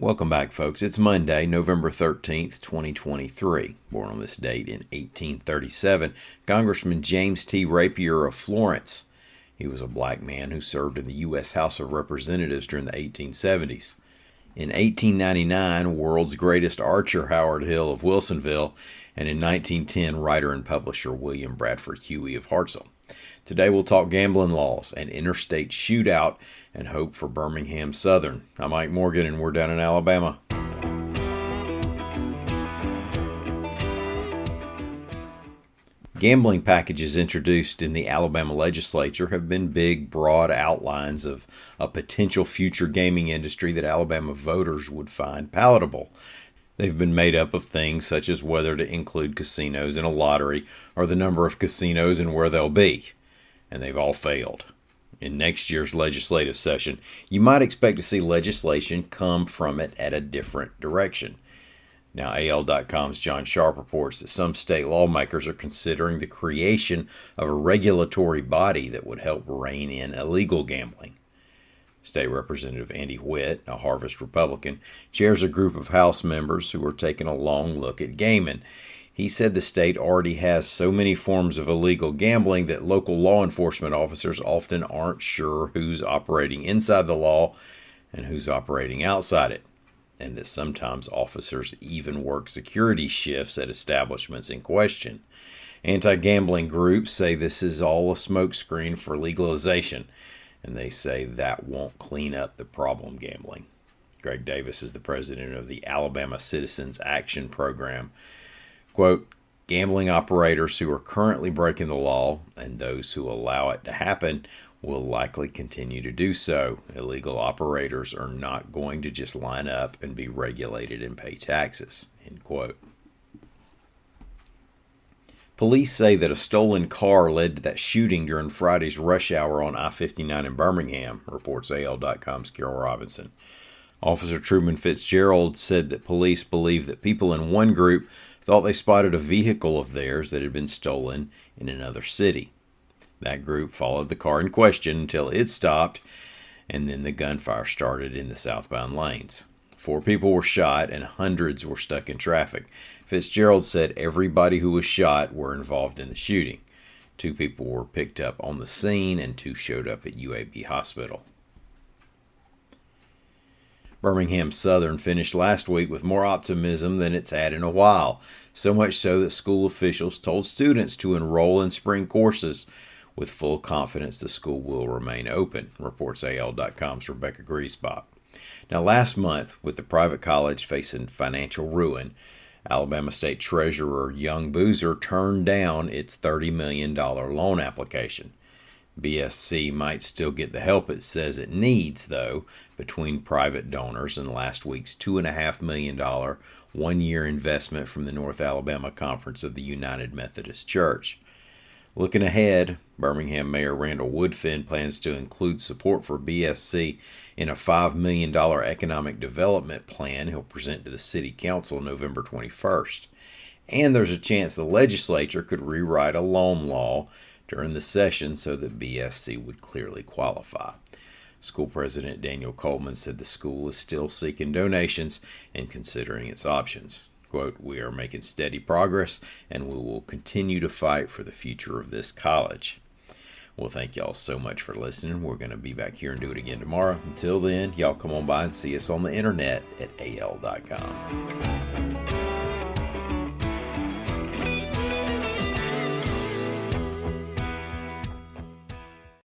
Welcome back, folks. It's Monday, November 13th, 2023. Born on this date in 1837, Congressman James T. Rapier of Florence. He was a black man who served in the U.S. House of Representatives during the 1870s. In 1899, world's greatest archer Howard Hill of Wilsonville, and in 1910, writer and publisher William Bradford Huey of Hartselle. Today we'll talk gambling laws, an interstate shootout, and hope for Birmingham-Southern. I'm Mike Morgan, and we're down in Alabama. Gambling packages introduced in the Alabama legislature have been big, broad outlines of a potential future gaming industry that Alabama voters would find palatable. They've been made up of things such as whether to include casinos in a lottery or the number of casinos and where they'll be. And they've all failed. In next year's legislative session, you might expect to see legislation come from it at a different direction. Now, AL.com's John Sharp reports that some state lawmakers are considering the creation of a regulatory body that would help rein in illegal gambling. State Representative Andy Witt, a Harvest Republican, chairs a group of House members who are taking a long look at gaming. He said the state already has so many forms of illegal gambling that local law enforcement officers often aren't sure who's operating inside the law and who's operating outside it, and that sometimes officers even work security shifts at establishments in question. Anti-gambling groups say this is all a smokescreen for legalization, and they say that won't clean up the problem gambling. Greg Davis is the president of the Alabama Citizens Action Program. Quote, gambling operators who are currently breaking the law and those who allow it to happen will likely continue to do so. Illegal operators are not going to just line up and be regulated and pay taxes, end quote. Police say that a stolen car led to that shooting during Friday's rush hour on I-59 in Birmingham, reports AL.com's Carol Robinson. Officer Truman Fitzgerald said that police believe that people in one group thought they spotted a vehicle of theirs that had been stolen in another city. That group followed the car in question until it stopped, and then the gunfire started in the southbound lanes. 4 people were shot and hundreds were stuck in traffic. Fitzgerald said everybody who was shot were involved in the shooting. 2 people were picked up on the scene and 2 showed up at UAB Hospital. Birmingham-Southern finished last week with more optimism than it's had in a while, so much so that school officials told students to enroll in spring courses with full confidence the school will remain open, reports AL.com's Rebecca Griesbach. Now, last month, with the private college facing financial ruin, Alabama State Treasurer Young Boozer turned down its $30 million loan application. BSC might still get the help it says it needs, though, between private donors and last week's $2.5 million one-year investment from the North Alabama Conference of the United Methodist Church. Looking ahead, Birmingham Mayor Randall Woodfin plans to include support for BSC in a $5 million economic development plan he'll present to the City Council November 21st. And there's a chance the legislature could rewrite a loan law during the session so that BSC would clearly qualify. School President Daniel Coleman said the school is still seeking donations and considering its options. Quote, we are making steady progress and we will continue to fight for the future of this college. Well, thank y'all so much for listening. We're going to be back here and do it again tomorrow. Until then, y'all come on by and see us on the internet at al.com.